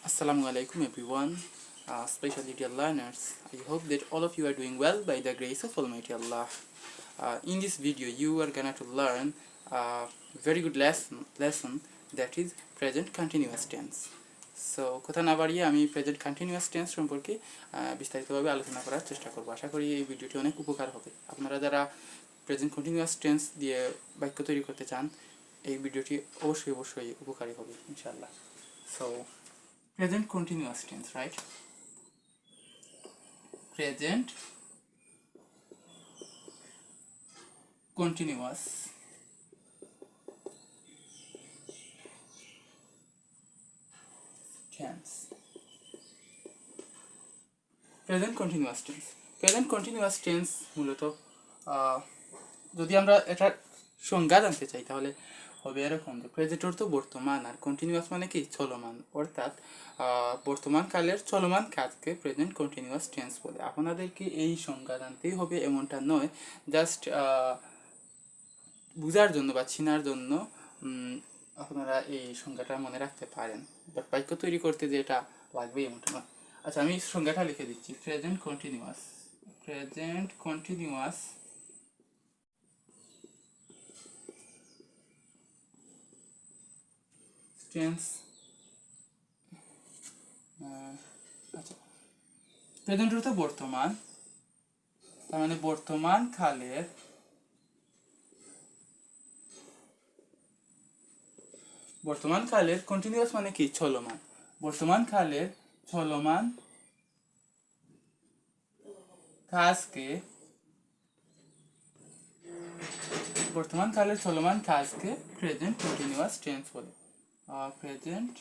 Assalamu alaikum everyone, especially dear learners. I hope that all of you are doing well by the grace of Almighty Allah. In this video, you are gonna to learn a very good lesson that is present continuous tense. So কথা না বাড়িয়ে আমি present continuous tense সম্পর্কে বিস্তারিতভাবে আলোচনা করার চেষ্টা করব। আশা করি এই ভিডিওটি অনেক উপকার হবে। আপনারা যারা প্রেজেন্ট কন্টিনিউয়াস টেন্স দিয়ে বাক্য তৈরি করতে চান, এই ভিডিওটি অবশ্যই উপকারী হবে ইনশাআল্লাহ। So present continuous tense, right? Present continuous tense. Present continuous tense. Present continuous tense মূলত যদি আমরা এটার সংজ্ঞা জানতে চাই তাহলে হবে এরকম যে প্রেজেন্ট অর্থ বর্তমান, আর কন্টিনিউয়াস মানে কি চলমান, অর্থাৎ বর্তমান কালের চলমান কাজকে প্রেজেন্ট কন্টিনিউয়াস টেন্স বলে। আপনাদেরকে এই সংজ্ঞা জানতেই হবে এমনটা নয়, জাস্ট বুঝার জন্য বা চিনার জন্য আপনারা এই সংজ্ঞাটা মনে রাখতে পারেন, বাট বাক্য তৈরি করতে যে এটা লাগবে এমনটা নয়। আচ্ছা, আমি সংজ্ঞাটা লিখে দিচ্ছি। Present continuous tense. আচ্ছা, প্রেজেন্ট অর্থ বর্তমান, তার মানে বর্তমান কালের কন্টিনিউয়াস মানে কি চলমান, বর্তমান কালের চলমান কাজকে প্রেজেন্ট কন্টিনিউয়াস টেন্স বলে। প্রেজেন্ট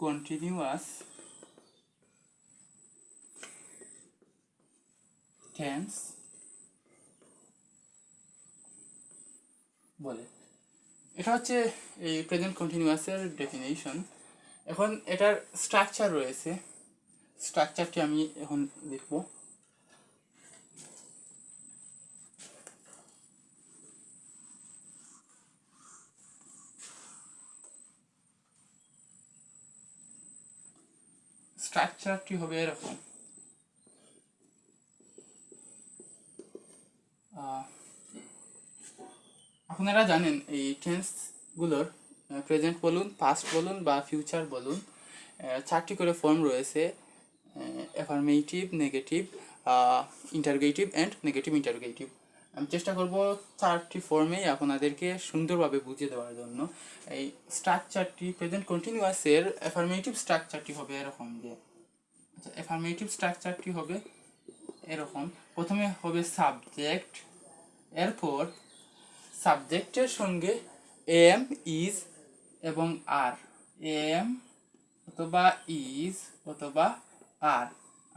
কন্টিনিউয়াস টেন্স বলে। এটা হচ্ছে এই প্রেজেন্ট কন্টিনিউয়াসের ডেফিনেশন। এখন এটার স্ট্রাকচার রয়েছে, স্ট্রাকচারটি আমি এখন লিখব। স্ট্রাকচারটি হবে এরকম। আপনারা জানেন এই টেন্সগুলোর প্রেজেন্ট বলুন, পাস্ট বলুন বা ফিউচার বলুন, চারটি করে ফর্ম রয়েছে: affirmative, negative, interrogative and negative interrogative. আমি চেষ্টা করব চারটি ফর্মেই আপনাদেরকে সুন্দরভাবে বুঝিয়ে দেওয়ার জন্য। এই স্ট্রাকচারটি প্রেজেন্ট কন্টিনিউয়াসের অ্যাফার্মেটিভ স্ট্রাকচারটি হবে এরকম যে, আচ্ছা, অ্যাফার্মেটিভ স্ট্রাকচারটি হবে এরকম। প্রথমে হবে সাবজেক্ট, এরপর সাবজেক্টের সঙ্গে এম, ইজ এবং আর, এম অথবা ইজ অথবা আর।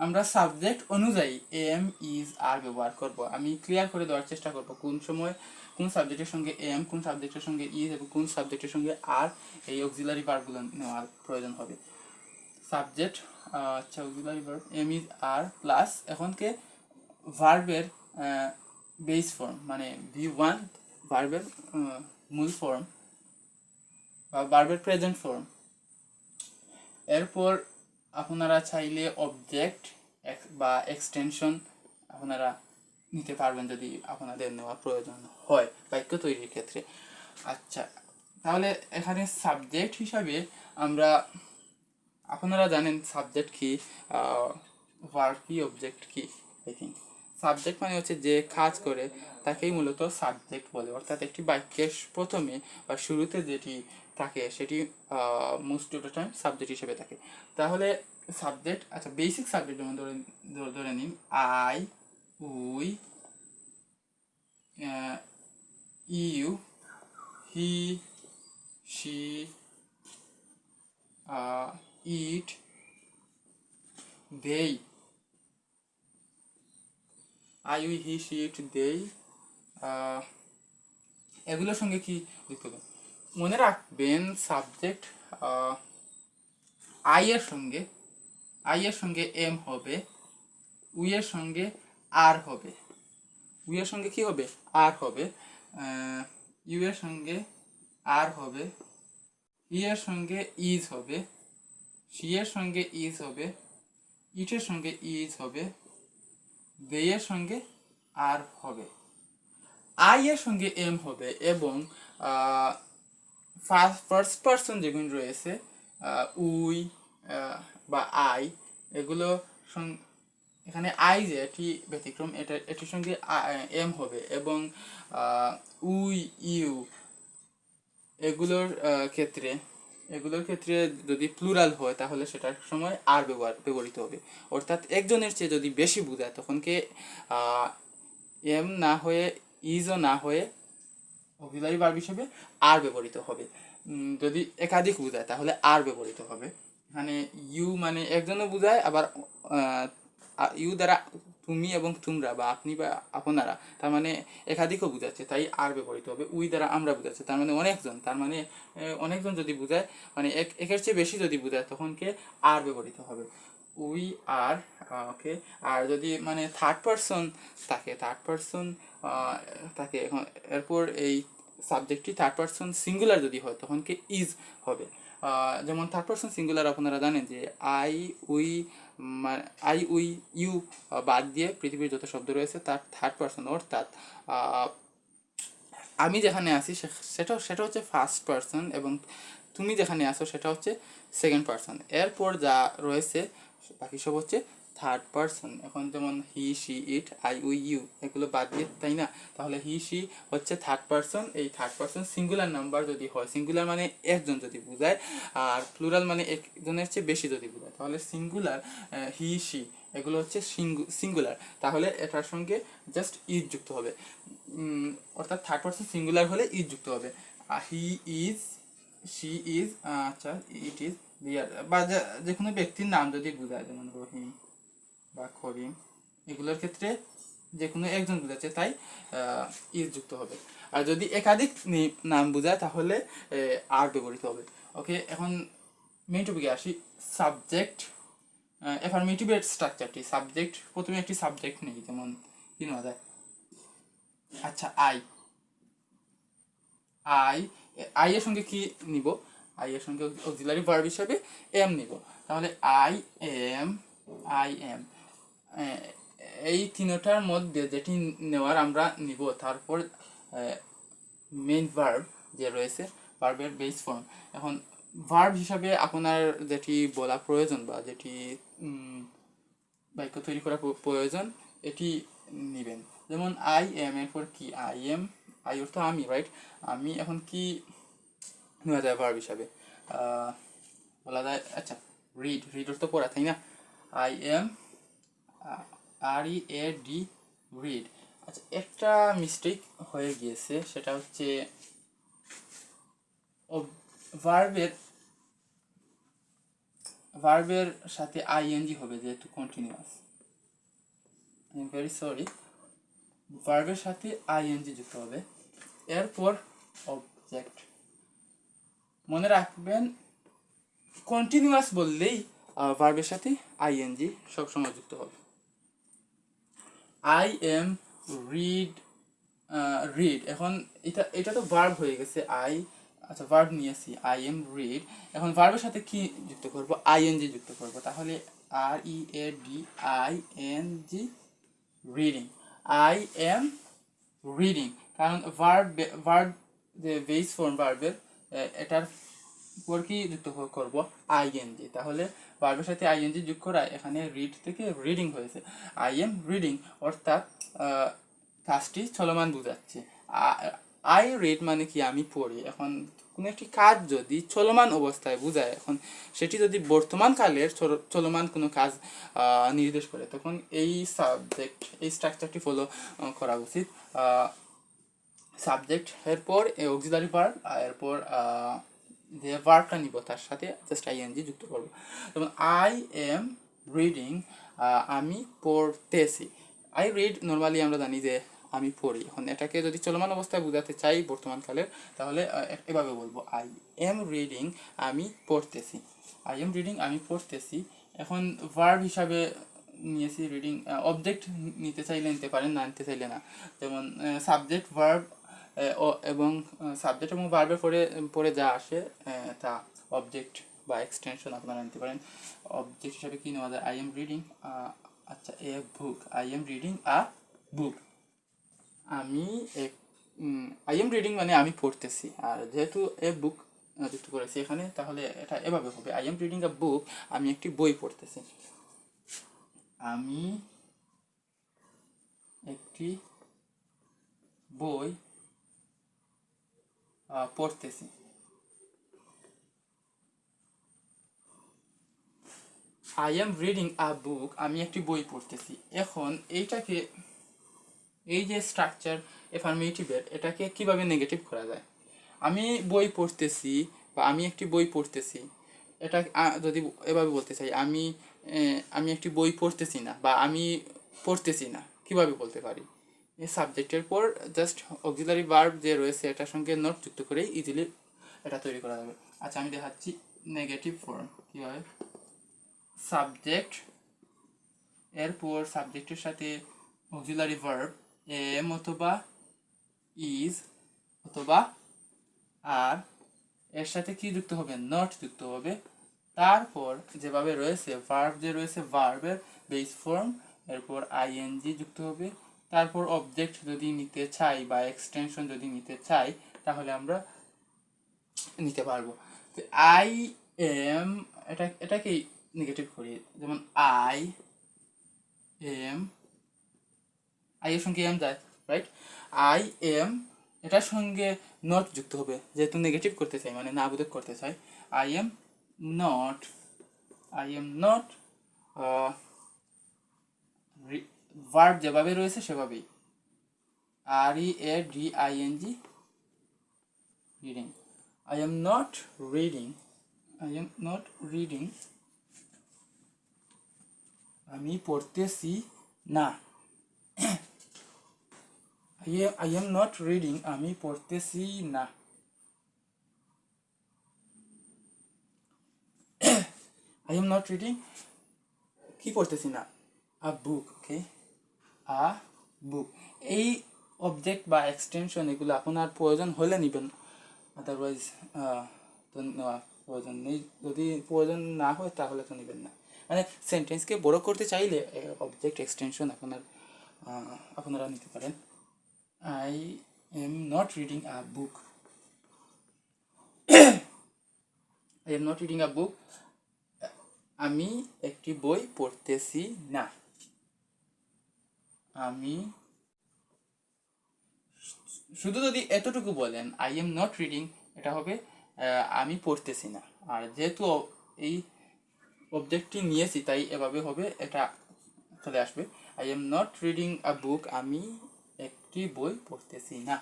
আমরা সাবজেক্ট অনুযায়ী এম, ইজ, আর ব্যবহার করব। আমি ক্লিয়ার করে দেওয়ার চেষ্টা করব কোন সময় কোন সাবজেক্টের সঙ্গে এম, কোন সাবজেক্টের সঙ্গে ইজ এবং কোন সাবজেক্টের সঙ্গে আর এই অক্সিলারি ভার্বগুলো নেওয়ার প্রয়োজন হবে। সাবজেক্ট, আচ্ছা, auxiliary verb am, is, are plus এখনকে ভার্বের বেস ফর্ম মানে V1, ভার্বের মূল ফর্ম বা ভার্বের প্রেজেন্ট ফর্ম। এরপর আপনারা চাইলে অবজেক্ট বা এক্সটেনশন আপনারা নিতে পারবেন যদি আপনাদের নেওয়া প্রয়োজন হয় বাক্য তৈরির ক্ষেত্রে। আচ্ছা, তাহলে এখানে সাবজেক্ট হিসাবে আমরা, আপনারা জানেন সাবজেক্ট কি, ভার্ব কি, অবজেক্ট কি। আই থিঙ্ক সাবজেক্ট মানে হচ্ছে যে কাজ করে তাকেই মূলত সাবজেক্ট বলে, অর্থাৎ একটি বাক্যের প্রথমে বা শুরুতে যেটি থাকে সেটি most of the time subject হিসেবে থাকে। তাহলে সাবজেক্ট, আচ্ছা, বেসিক সাবজেক্ট যেমন ধরে নিন I, we, you, he, she, it, they, I, we, he, she, it, they, এগুলোর সঙ্গে কি লিখতে হবে মনে রাখবেন। সাবজেক্ট আই এর সঙ্গে এম হবে, উই এর সঙ্গে আর হবে, উই এর সঙ্গে কি হবে, আর হবে, ইউ এর সঙ্গে আর হবে, ই এর সঙ্গে ইজ হবে, সি এর সঙ্গে ইজ হবে, ইটের সঙ্গে ইজ হবে, দে এর সঙ্গে আর হবে, আই এর সঙ্গে এম হবে, এবং ফার্স্ট পার্সন যেগুলো রয়েছে উই বা আই, এগুলো এখানে আই যে এটি ব্যতিক্রম, এটির সঙ্গে এম হবে, এবং উই ইউ এগুলোর ক্ষেত্রে যদি প্লুরাল হয় তাহলে সেটার সময় আর ব্যবহৃত হবে। অর্থাৎ একজনের চেয়ে যদি বেশি বোঝায় তখন কে এম না হয়ে ইজও না হয়ে অক্সিলারি ভার্ব হিসেবে আর ব্যবহৃত হবে। যদি একাধিক বোঝায় তাহলে আর ব্যবহৃত হবে। এখানে ইউ মানে একজনও বোঝায়, আবার ইউ দ্বারা তুমি এবং তোমরা বা আপনি বা আপনারা, তার মানে একাধিকও বোঝাচ্ছে, তাই আর ব্যবহৃত হবে। উই দ্বারা আমরা বোঝাচ্ছে, তার মানে অনেকজন, তার মানে অনেকজন যদি বোঝায়, মানে একের চেয়ে বেশি যদি বোঝায় তখন কে আর ব্যবহৃত হবে, উই আর। ওকে, আর যদি মানে থার্ড পারসন থাকে এখন, এরপর এই সাবজেক্টটি থার্ড পারসন সিঙ্গুলার যদি হয় তখন কি ইজ হবে। যেমন থার্ড পারসন সিঙ্গুলার আপনারা জানেন যে আই উই ইউ বাদ দিয়ে পৃথিবীর যত শব্দ রয়েছে তার থার্ড পারসন, অর্থাৎ আমি যেখানে আছি সেটা হচ্ছে ফার্স্ট পারসন, এবং তুমি যেখানে আসো সেটা হচ্ছে সেকেন্ড পারসন। এরপর যা রয়েছে বাকি সব হচ্ছে থার্ড পারসন। এখন যেমন he she it I we you এগুলো বাদ দিয়ে, তাই না? তাহলে হি সি হচ্ছে থার্ড পারসন। এই থার্ড পারসন সিঙ্গুলার নাম্বার যদি হয়, সিঙ্গুলার মানে একজন যদি বোঝায়, আর প্লুরাল মানে একজনের চেয়ে বেশি যদি বোঝায়, তাহলে সিঙ্গুলার হি সি এগুলো হচ্ছে সিঙ্গুলার, তাহলে এটার সঙ্গে জাস্ট ইজ যুক্ত হবে। অর্থাৎ থার্ড পারসন সিঙ্গুলার হলে ইজ যুক্ত হবে। হি ইজ, শি ইজ, আচ্ছা ইট ইজ, বা যে কোনো ব্যক্তির নাম যদি বোঝায়, যেমন রহিম বা করিম, এগুলোর ক্ষেত্রে যে কোনো একজন বোঝাচ্ছে, তাই ইজ যুক্ত হবে। আর যদি একাধিক নাম বোঝায় তাহলে আর ব্যবহৃত হবে। ওকে, এখন মেইন টপিকে আসি। সাবজেক্ট অ্যাফার্মেটিভের স্ট্রাকচারটি, সাবজেক্ট প্রথমে একটি সাবজেক্ট নেই, যেমন কি নেওয়া যায়, আচ্ছা আই আই আই এর সঙ্গে কি নিব, আই এর সঙ্গে অক্সিলারি ভার্ব হিসাবে এম নিব, তাহলে আই এম এই তিনটার মধ্যে যেটি নেওয়ার আমরা নিব, তারপর মেইন ভার্ব যে রয়েছে, ভার্বের বেস ফর্ম। এখন ভার্ব হিসাবে আপনার যেটি বলা প্রয়োজন বা যেটি বাক্য তৈরি করা প্রয়োজন, এটি নেবেন। যেমন আই এম এরপর কি, আই অর্থ আমি, রাইট? আমি এখন কি নেওয়া যায় ভার্ব হিসাবে, বলা যায়, আচ্ছা রিড অর্থ পড়া, তাই না? I am READ, read. আচ্ছা, একটা মিস্টেক হয়ে গিয়েছে, সেটা হচ্ছে ভার্বের সাথে আইএনজি হবে, যেহেতু continuous. I am very sorry, ভার্বের সাথে আইএনজি যুক্ত হবে, এরপর অবজেক্ট। মনে রাখবেন, কন্টিনিউয়াস বললেই ভার্বের সাথে আইএনজি সবসময় যুক্ত হবে। আই এম রিড, এখন এটা তো ভার্ব হয়ে গেছে, আচ্ছা ভার্ব নিয়েছি, আই এম রিড। এখন ভার্বের সাথে কি যুক্ত করব, আইএনজি যুক্ত করব, তাহলে READING, reading. I am reading, কারণ ভার্ব যে বেস ফর্ম ভার্বের, এটার পর কি যুক্ত করব, আইএনজি। তাহলে ভার্বের সাথে আইএনজি যোগ করা, এখানে রিড থেকে রিডিং হয়েছে। আই এম রিডিং, অর্থাৎ কাজটি চলমান বোঝাচ্ছে। আই রিড মানে কি, আমি পড়ি। এখন কোনো একটি কাজ যদি চলমান অবস্থায় বোঝায়, এখন সেটি যদি বর্তমান কালের চলমান কোনো কাজ নির্দেশ করে, তখন এই স্ট্রাকচারটি ফলো করা উচিত। সাবজেক্ট, এরপর অক্সিলারি ভার্ব, এরপর যে ভার্বটা নিব তার সাথে জাস্ট আইএনজি যুক্ত করব। যেমন আই এম রিডিং, আমি পড়তেছি। আই রিড নর্মালি আমরা জানি যে আমি পড়ি। এখন এটাকে যদি চলমান অবস্থায় বোঝাতে চাই বর্তমানকালের, তাহলে এভাবে বলবো, আই এম রিডিং, আমি পড়তেছি। আই এম রিডিং, আমি পড়তেছি। এখন ভার্ব হিসাবে নিয়েছি রিডিং, অবজেক্ট নিতে চাইলে নিতে পারেন, না নিতে চাইলে না। যেমন সাবজেক্ট ভার্ব এবং সাবজেক্ট এবং ভার্বের পরে পরে যা আসে তা অবজেক্ট বা এক্সটেনশন আপনারা নিতে পারেন। অবজেক্ট হিসাবে কী নেওয়া যায়? আই এম রিডিং, আচ্ছা, এ বুক, I am reading a book. আমি আই এম রিডিং মানে আমি পড়তেছি, আর যেহেতু এ বুক যুক্ত করেছি এখানে, তাহলে এটা এভাবে হবে, I am reading a book, আমি একটি বই পড়তেছি। আমি একটি বই পড়তেছি। I am reading a book, আমি একটি বই পড়তেছি। এখন এইটাকে, এই যে স্ট্রাকচার এফার্মেটিভের, এটাকে কিভাবে নেগেটিভ করা যায়? আমি বই পড়তেছি বা আমি একটি বই পড়তেছি, এটা যদি এভাবে বলতে চাই, আমি একটি বই পড়তেছি না বা আমি পড়তেছি না, কিভাবে বলতে পারি? এই সাবজেক্টের পর জাস্ট অক্সিলারি ভার্ব যে রয়েছে এটার সঙ্গে নট যুক্ত করেই ইজিলি এটা তৈরি করা যাবে। আচ্ছা, আমি দেখাচ্ছি নেগেটিভ ফর্ম কীভাবে। সাবজেক্ট, এরপর সাবজেক্টের সাথে অক্সিলারি ভার্ব এম অথবা ইজ অথবা আর, এর সাথে কি যুক্ত হবে? নট যুক্ত হবে। তারপর যেভাবে রয়েছে ভার্ব, যে রয়েছে ভার্বের বেস ফর্ম, এরপর আইএনজি যুক্ত হবে। তারপর অবজেক্ট যদি নিতে চাই বা এক্সটেনশন যদি নিতে চাই, তাহলে আমরা নিতে পারবো। তো আই এম, এটাকেই নেগেটিভ করি, যেমন আই এম, আই এর সঙ্গে এম যায়, রাইট? আই এম, এটার সঙ্গে নট যুক্ত হবে, যেহেতু নেগেটিভ করতে চাই, মানে না বোধক করতে চাই। I am not, I am not, verb যেভাবে রয়েছে সেভাবেই, R E A D I N G, reading. I am not reading, I am not reading, আমি পড়তেছি না। আই এম নট রিডিং, আমি পড়তেছি না। আই এম নট রিডিং, কি পড়তেছি না? আ বুক, ওকে, আ বুক। এই অবজেক্ট বা এক্সটেনশন এগুলো আপনার প্রয়োজন হলে নেবেন, আদারওয়াইজ তো নেওয়া প্রয়োজন নেই। যদি প্রয়োজন না হয় তাহলে তো নেবেন না। মানে সেন্টেন্সকে বড় করতে চাইলে অবজেক্ট এক্সটেনশন আপনারা নিতে পারেন। I am not reading a book, I am not reading a book, আমি একটি বই পড়তেছি না। আমি শুধু যদি এতটুকু বলেন আই এম নট রিডিং, এটা হবে আমি পড়তেছি না। আর যেহেতু এই অবজেক্টটি নিয়েছি তাই এভাবে হবে, এটা চলে আসবে। I am not reading a book, আমি একটি বই পড়তেছি না।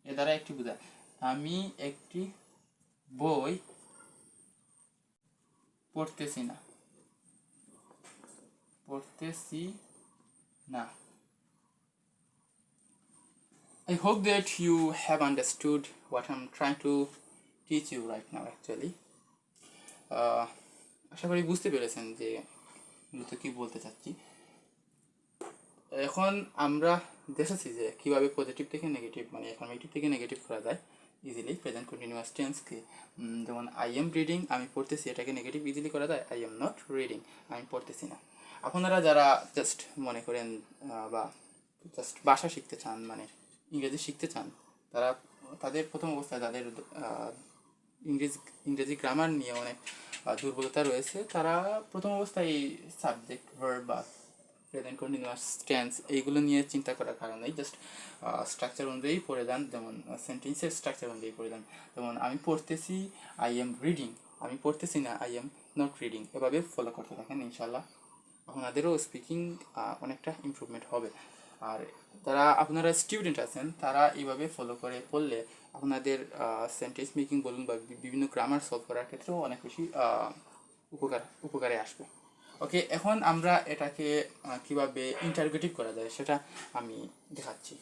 এ দ্বারা একটি বোঝায়, আমি একটি বই পড়তেছি না, পড়তেছি না। I hope that you have understood what I'm trying to teach you right now actually. আশা করি বুঝতে পেরেছেন যে মূলত কী বলতে চাচ্ছি। এখন আমরা দেখেছি যে কীভাবে পজিটিভ থেকে নেগেটিভ, মানে অ্যাফার্মেটিভ থেকে নেগেটিভ করা যায় ইজিলি। প্রেজেন্ট কন্টিনিউয়াস টেন্সকে, যেমন আই এম রিডিং, আমি পড়তেছি, এটাকে নেগেটিভ ইজিলি করা যায় আই এম নট রিডিং, আমি পড়তেছি না। আপনারা যারা জাস্ট মনে করেন বা জাস্ট ভাষা শিখতে চান, মানে ইংরেজি শিখতে চান, তারা তাদের প্রথম অবস্থায় তাদের ইংরেজি গ্রামার নিয়ে অনেক দুর্বলতা রয়েছে, তারা প্রথম অবস্থায় এই সাবজেক্ট ভার্ব বা প্রেজেন্ট কন্টিনিউয়াস টেন্স এইগুলো নিয়ে চিন্তা করার কারণেই জাস্ট স্ট্রাকচার অনুযায়ী পড়ে যান, যেমন সেন্টেন্সের স্ট্রাকচার অনুযায়ী পড়ে যান। যেমন আমি পড়তেছি, আই এম রিডিং, আমি পড়তেছি না, আই এম নট রিডিং, এভাবে ফলো করতে থাকেন, ইনশাল্লাহ আপনাদেরও স্পিকিং অনেকটা ইমপ্রুভমেন্ট হবে। আর যারা আপনারা স্টুডেন্ট আছেন তারা এইভাবে ফলো করে পড়লে আপনাদের সেন্টেন্স মেকিং বলুন বা বিভিন্ন গ্রামার সলভ করার ক্ষেত্রেও অনেক বেশি উপকারে আসবে। ওকে, এখন আমরা এটাকে কিভাবে ইন্টারোগেটিভ করা যায় সেটা আমি দেখাচ্ছি।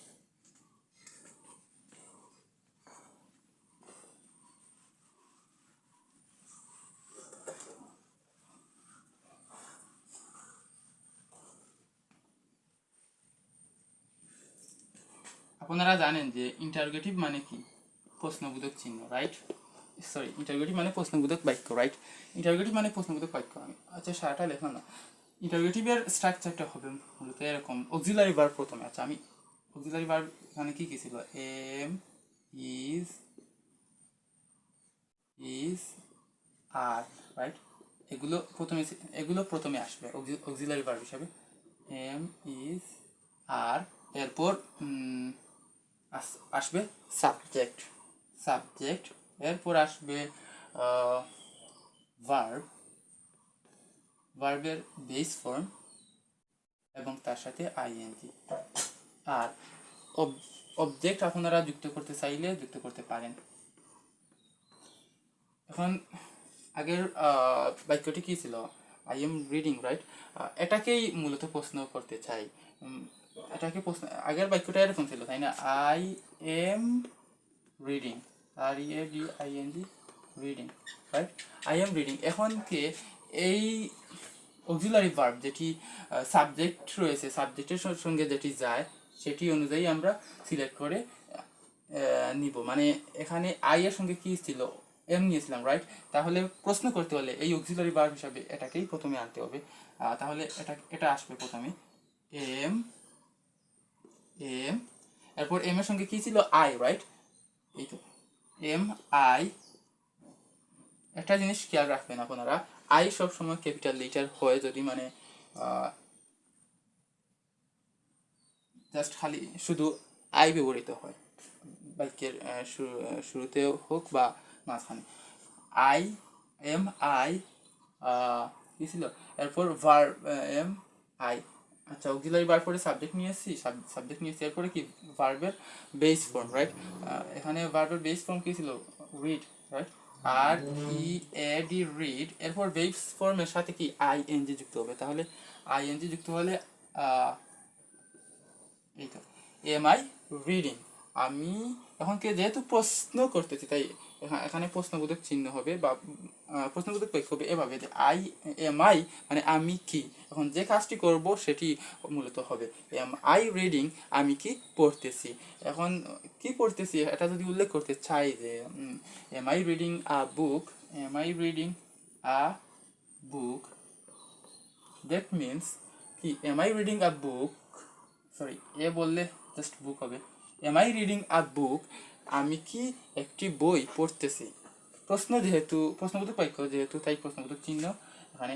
আপনারা জানেন যে ইন্টারোগেটিভ মানে কি? প্রশ্নবোধক চিহ্ন, রাইট? সরি, ইন্টারোগেটিভ মানে প্রশ্নবোধক বাক্য, রাইট? ইন্টারোগেটিভ মানে প্রশ্নবোধক বাক্য। আমি আচ্ছা সারাটা লেখো না। ইন্টারোগেটিভের স্ট্রাকচারটা হবে মূলত এরকম, অক্সিলারি ভার্ব প্রথমে। আচ্ছা আমি অক্সিলারি ভার্ব এখানে কি কি ছিল? Am, is, are, right? এগুলো প্রথমে আসবে অক্সিলারি ভার্ব হিসাবে। এম, ইজ, আর, এরপর আসবে সাবজেক্ট, এরপর আসবে ভার্বের বেস ফর্ম এবং তার সাথে আইএনজি। আর অবজেক্ট আপনারা যুক্ত করতে চাইলে যুক্ত করতে পারেন। এখন আগের বাক্যটি কি ছিল? I am reading, right? এটাকেই মূলত প্রশ্ন করতে চাই। আগের বাক্যটা এরকম ছিল, তাই না? I am reading, READING, reading, right? I am reading. এখন কে এই অক্সিলারি ভার্ব যেটি সাবজেক্ট রয়েছে, সাবজেক্টের সঙ্গে যেটি যায় সেটি অনুযায়ী আমরা সিলেক্ট করে নিব। মানে এখানে আই এর সঙ্গে কি ছিল? এম নিয়েছিলাম, রাইট? তাহলে প্রশ্ন করতে হলে এই অক্সিলারি ভার্ব হিসাবে এটাকেই প্রথমে আনতে হবে। তাহলে এটা আসবে প্রথমে এম, এরপর এম এর সঙ্গে কি ছিল? I, right? এই তো এম, আই। একটা জিনিস খেয়াল রাখবেন আপনারা, আই সবসময় ক্যাপিটাল লেটার হয় যদি মানে জাস্ট খালি শুধু আই ব্যবহৃত হয় বাক্যের শুরুতে হোক বা মাঝখানে। আই, এম, আই, কি ছিল? এরপর ভার্ব এম, আই। আচ্ছা অক্সিলারি ভার্ব পরে সাবজেক্ট নিয়েছি, এরপরে কি? ভার্বের বেস ফর্ম, রাইট? এখানে ভার্বের বেস ফর্ম কি ছিল? Read, right? READ, read. এরপর বেস ফর্মের সাথে কি? ING যুক্ত হবে। তাহলে ING যুক্ত হলে এই তো এম আই রিডিং। আমি এখন যেহেতু প্রশ্ন করতেছি তাই এখানে প্রশ্নবোধক চিহ্ন হবে বা প্রশ্নবোধক বাক্য হবে এভাবে যে আই মানে আমি কি। এখন যে কাজটি করব সেটি মূলত হবে এম আই রিডিং, আমি কি পড়তেছি। এখন কি পড়তেছি এটা যদি উল্লেখ করতে চাই যে am I reading a book, that means কি? Am I reading a book, sorry a বললে জাস্ট বুক হবে। Am I reading a book, আমি কি একটি বই পড়তেছি। প্রশ্নবোধক বাক্য যেহেতু তাই প্রশ্নবোধক চিহ্ন এখানে।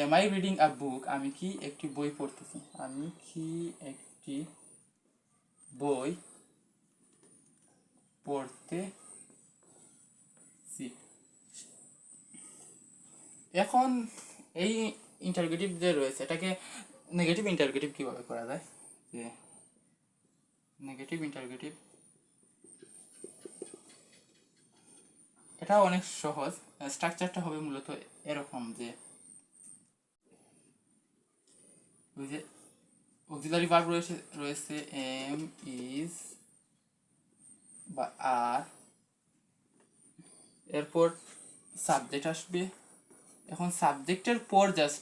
M I reading a book, আমি কি একটি বই পড়তেছি। আমি কি একটি বই পড়তেছি। এখন এই ইন্টারোগেটিভ যে রয়েছে এটাকে নেগেটিভ ইন্টারোগেটিভ কীভাবে করা যায়? যে নেগেটিভ ইন্টারোগেটিভ এটা অনেক সহজ। স্ট্রাকচারটা হবে মূলত এরকম যে ওই যে অক্সিলারি ভার্ব রয়েছে এম, ইজ বা আর, এরপর সাবজেক্ট আসবে। এখন সাবজেক্টের পর জাস্ট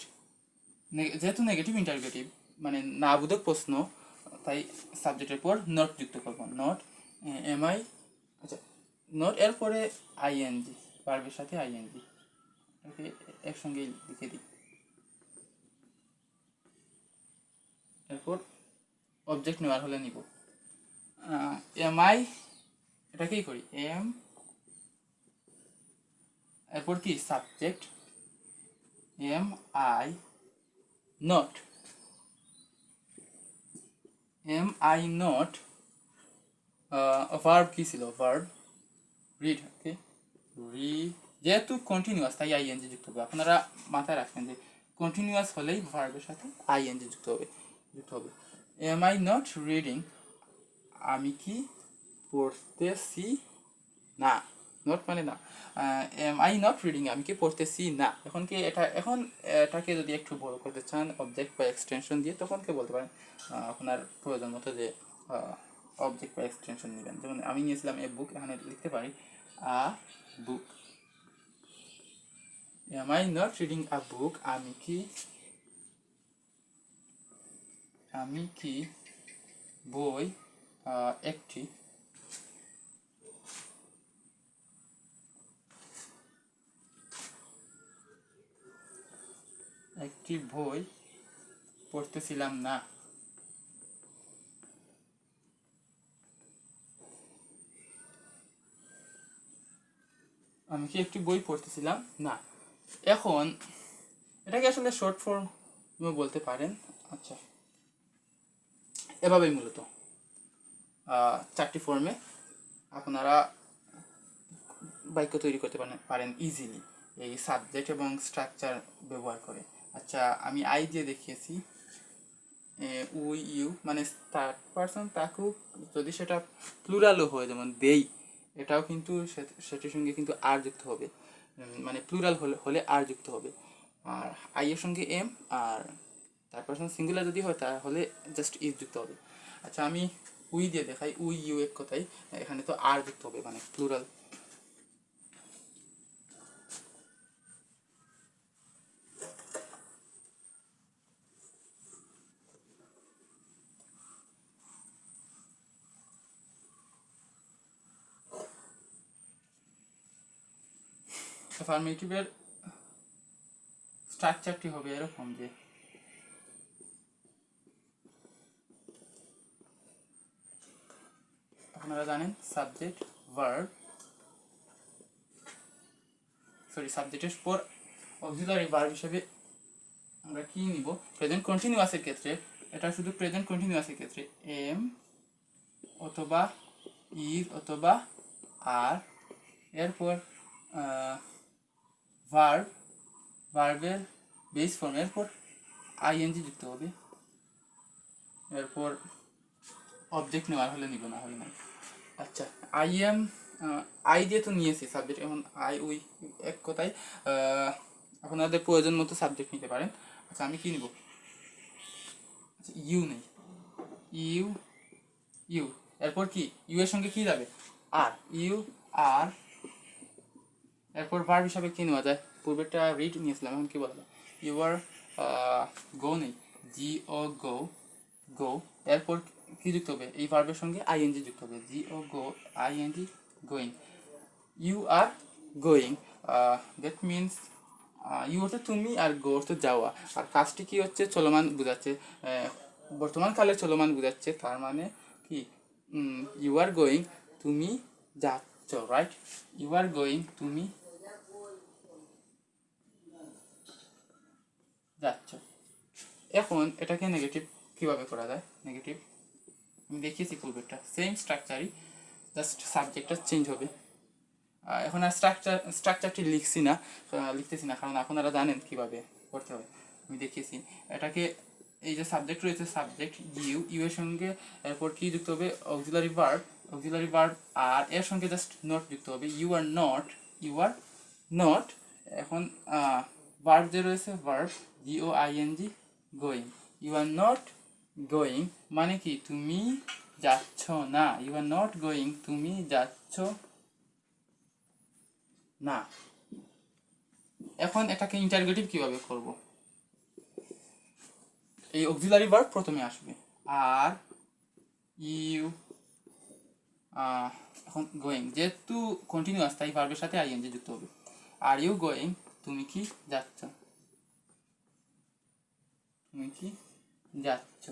যেহেতু নেগেটিভ ইন্টারোগেটিভ মানে না বোধক প্রশ্ন, তাই সাবজেক্টের পর নট যুক্ত করব। নট এম আই, আচ্ছা নট এরপরে আইএনজি, ভার্বের সাথে আইএনজি, ওকে একসঙ্গে লিখে দিই। এরপর অবজেক্ট নেওয়ার হলে নিব এম আই, এটাকেই করি এম, এরপর কি? Subject M I not, verb কি ছিল? ভার্ব রিড, ওকে যেহেতু কন্টিনিউয়াস তাই আইএনজি যুক্ত হবে। আপনারা মাথায় রাখবেন যে কন্টিনিউয়াস হলেই ভার্বের সাথে আইএনজি যুক্ত হবে। এম আই নট রিডিং, আমি কি পড়তেছি না। নট মানে না, এম আই নট রিডিং, আমি কি পড়তেছি না। এখন এটাকে যদি একটু বড় করতে চান অবজেক্ট বা এক্সটেনশন দিয়ে, তখন কে বলতে পারেন আপনার প্রয়োজন মতো যে অবজেক্ট বা এক্সটেনশন নেবেন। যেমন আমি নিয়েছিলাম এ বুক, এখানে লিখতে পারি a book. Am I not reading a book, আমি কি বই একটি একটি বই পড়তেছিলাম না। আমি কি একটি বই পড়তেছিলাম না। এখন এটাকে আসলে শর্ট ফর্ম বলতে পারেন। আচ্ছা, এভাবেই মূলত চারটি ফর্মে আপনারা বাক্য তৈরি করতে পারেন ইজিলি এই সাবজেক্ট এবং স্ট্রাকচার ব্যবহার করে। আচ্ছা, আমি আই দিয়ে দেখিয়েছি। উই ইউ মানে থার্ড পারসন তাকুক, যদি সেটা প্লুরালও হয় যেমন দেই, এটাও কিন্তু সেটির সঙ্গে কিন্তু আর যুক্ত হবে, মানে প্লুরাল হলে আর যুক্ত হবে। আর আই এর সঙ্গে এম, আর থার্ড পারসন সিঙ্গুলার যদি হয় তাহলে জাস্ট ইজ যুক্ত হবে। আচ্ছা, আমি উই দিয়ে দেখাই। উই ইউ এক কথাই, এখানে তো আর যুক্ত হবে মানে প্লুরাল। অ্যাফার্মেটিভের স্ট্রাকচারটি হবে এরকম যে আপনারা জানেন সাবজেক্ট ভার্ব, সাবজেক্টের পর অক্সিলারি ভার্ব হিসেবে আমরা কি নিব? প্রেজেন্ট কন্টিনিউয়াসের ক্ষেত্রে এটা শুধু প্রেজেন্ট কন্টিনিউয়াসের ক্ষেত্রে এম অথবা ইজ অথবা আর, এরপর ভার্বের বেস ফর্ম, এরপর আইএনজি যুক্ত হবে, এরপর অবজেক্ট নেওয়ার হলে নিব, না হলে নাই। আচ্ছা, আই এম আই দিয়ে তো নিয়েছি সাবজেক্ট, এখন আই উই এক কথায় আপনাদের প্রয়োজন মতো সাবজেক্ট নিতে পারেন। আচ্ছা, আমি কি নিব? আচ্ছা, ইউ নেই, ইউ ইউ এরপর কি ইউ এর সঙ্গে কি যাবে? আর, ইউ আর, এরপর ভার্ব হিসাবে কি নেওয়া যায়? পূর্বেরটা রিড নিয়েছিলাম, এখন কি বলা যায়? ইউ আর গো নেই, জি ও গো, গো, এরপর কি যুক্ত হবে? এই ভার্বের সঙ্গে আইএনজি যুক্ত হবে, G O go, ING, going. You are going, that means you অর্থ তুমি আর গো অর্থ যাওয়া, আর কাজটি কি হচ্ছে? চলমান বোঝাচ্ছে, বর্তমান কালে চলমান বোঝাচ্ছে, তার মানে কি ইউ আর গোয়িং, তুমি যাচ্ছ, রাইট? ইউ আর গোয়িং, তুমি যাচ্ছ। এখন এটাকে নেগেটিভ কিভাবে করা যায়? নেগেটিভ আমি দেখিয়েছি পূর্বেরটা, সেম স্ট্রাকচারই, জাস্ট সাবজেক্টটা চেঞ্জ হবে। এখন আর স্ট্রাকচারটি লিখতেছি না, কারণ আপনারা জানেন কিভাবে করতে হবে, আমি দেখিয়েছি। এটাকে এই যে সাবজেক্ট রয়েছে, সাবজেক্ট ইউ, ইউ এর সঙ্গে এরপর কি যুক্ত হবে? অক্সিলারি ভার্ব, আর এর সঙ্গে জাস্ট নট যুক্ত হবে, you are not, you are not. এখন ভার্ব যে রয়েছে, verb go ING, going, you are not going মানে কি? তুমি যাচ্ছ না, ইউ আর নট গোয়িং, তুমি যাচ্ছ না। এখন এটাকে ইন্টারগেটিভ কিভাবে করব? এই অক্সিলারি ভার্ব প্রথমে আসবে, আর ইউ, এখন গোয়িং, যেহেতু কন্টিনিউয়াস তাই ভার্বের সাথে আইএনজি যুক্ত হবে। আর ইউ গোয়িং, তুমি কি যাচ্ছ, তুমি কি যাচ্ছ,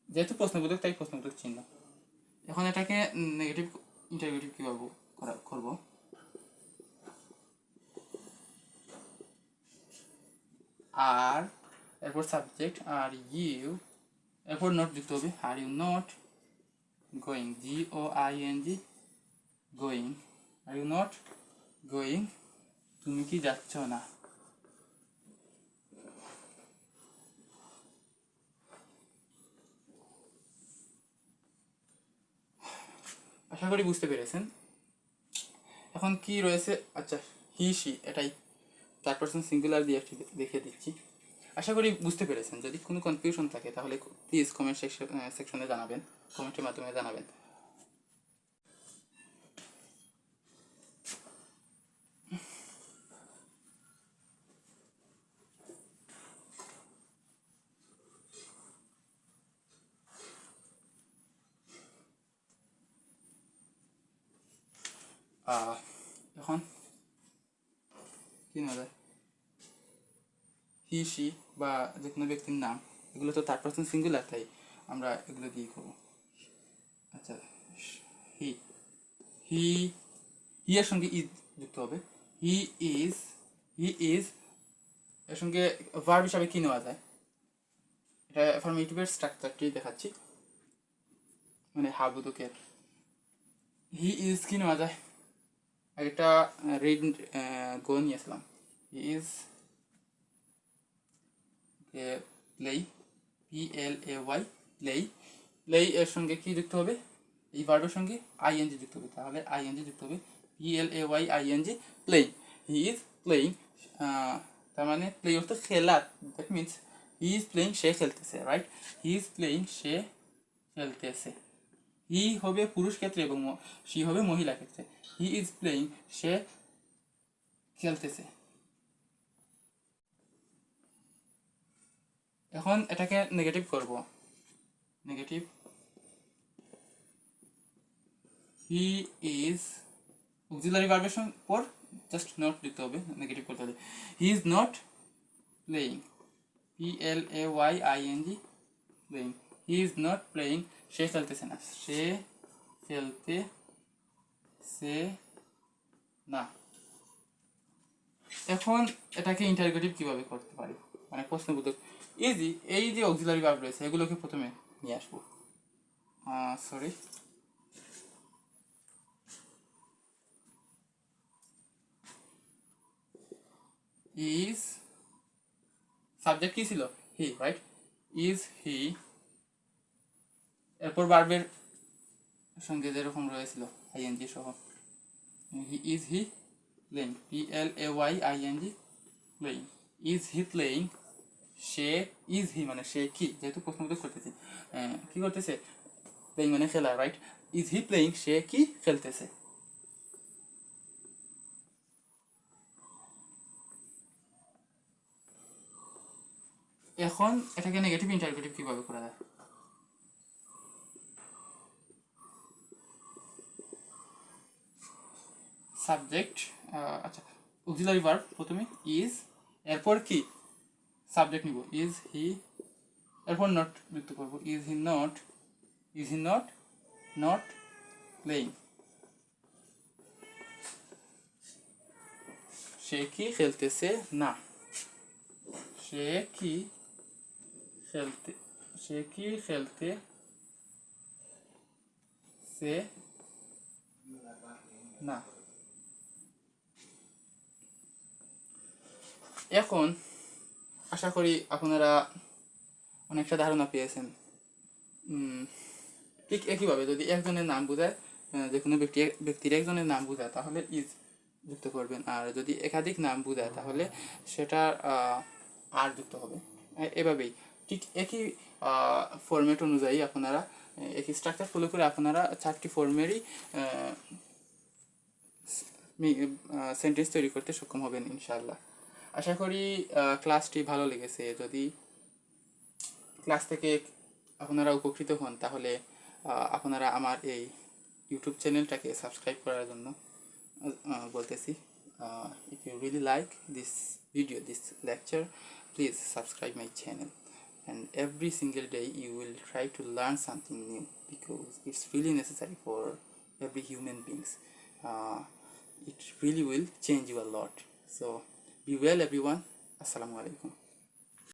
যেহেতু প্রশ্নবোধক তাই প্রশ্নবোধক চিহ্ন। এখন এটাকে নেগেটিভ ইন্টারগেটিভ কিভাবে করব? আর এরপর সাবজেক্ট, আর ইউ, এরপর নট যুক্ত হবে, are you not going, G O I N G, going, are you not going, তুমি কি যাচ্ছ না। আশা করি বুঝতে পেরেছেন। এখন কি রয়েছে? আচ্ছা, হি সি, এটাই থার্ড পারসন সিঙ্গুলার দিয়ে একটি দেখিয়ে দিচ্ছি। আশা করি বুঝতে পেরেছেন। যদি কোনো কনফিউশন থাকে তাহলে প্লিজ কমেন্ট সেকশনে জানাবেন, কমেন্টের মাধ্যমে জানাবেন। এখন কি নেওয়া যায়, হি সি বা যে কোনো ব্যক্তির নাম, এগুলো তো থার্ড পারসন সিঙ্গুলার, তাই আমরা এগুলো দিয়ে করবো। আচ্ছা, হি হি হি এর সঙ্গে ইজ যুক্ত হবে। হি ইজ, হি ইজ এর সঙ্গে ভার্ব হিসাবে কি নেওয়া যায়, এটা অ্যাফার্মেটিভের স্ট্রাকচারটি দেখাচ্ছি, মানে হাবুদুকের। হি ইজ কি নেওয়া যায়, একটা রিড গো নিয়েছিলাম। He is প্লেই, PLAY, প্লেই। প্লেই এর সঙ্গে কি যুক্ত হবে, এই ভার্বের সঙ্গে আইএনজি যুক্ত হবে, তাহলে আইএনজি যুক্ত হবে, PLAY playing. He is playing, তার মানে প্লে অর্থ খেলা, that means he is playing, সে খেলতেছে, রাইট। হি ইজ প্লেইং, সে খেলতেছে। হি হবে পুরুষ ক্ষেত্রে এবং সি হবে মহিলা ক্ষেত্রে। হি ইজ প্লেইং, সে খেলতেছে। এখন এটাকে নেগেটিভ করব, নেগেটিভ। হি ইজ অক্সিলারি ভার্বের পর জাস্ট নট লিখতে হবে, নেগেটিভ করতে হবে। He is not playing, PLAYING, playing. He is not playing, সে খেলতেছে না, সে খেলতেছে না। এখন এটাকে ইন্টারোগেটিভ কিভাবে করতে পারি, মানে প্রশ্নবোধক। ইজি, এই যে অক্সিলারি ভার্ব রয়েছে এগুলোকে প্রথমে নিয়ে আসবো, সরি, ইজ সাবজেক্ট কি ছিল, হি, রাইট। ইজ হি, এরপর ভার্বের সঙ্গে যেরকম রয়েছিল আইএনজি সহ, is he playing, PLAYING, playing. Is he playing, say, is he মানে সে কি, যেহেতু প্রশ্নবোধক করতেছি, কি করতেছে, প্লেইং মানে খেলা, রাইট। ইজ হি প্লেইং, সে কি খেলতেছে। এখন এটাকে নেগেটিভ ইন্টারোগেটিভ কিভাবে করা যায়, সাবজেক্ট, আচ্ছা, অক্সিলারি ভার্ব প্রথমে ইজ, এরপর কি সাবজেক্ট নিব, ইজ হি, এরপর নট যুক্ত করবো, is he not, is he not not playing, সে কি খেলতেছে না, সে কি খেলতে, সে কি খেলতে সে না। এখন আশা করি আপনারা অনেকটা ধারণা পেয়েছেন। ঠিক একইভাবে যদি একজনের নাম বোঝায়, যে কোনো ব্যক্তির একজনের নাম বোঝায় তাহলে ইজ যুক্ত করবেন, আর যদি একাধিক নাম বোঝায় তাহলে সেটা আর যুক্ত হবে। এভাবেই ঠিক একই ফরম্যাট অনুযায়ী আপনারা, একই স্ট্রাকচার ফলো করে আপনারা চারটি ফর্মেরই সেন্টেন্স তৈরি করতে সক্ষম হবেন ইনশাআল্লাহ। আশা করি ক্লাসটি ভালো লেগেছে। যদি ক্লাস থেকে আপনারা উপকৃত হন তাহলে আপনারা আমার এই ইউটিউব চ্যানেলটাকে সাবস্ক্রাইব করার জন্য বলতেছি। If you really like this video, this lecture, please subscribe my channel, and every single day you will try to learn something new, because it's really necessary for every human beings. It really will change you a lot. So be well everyone. Assalamu alaikum.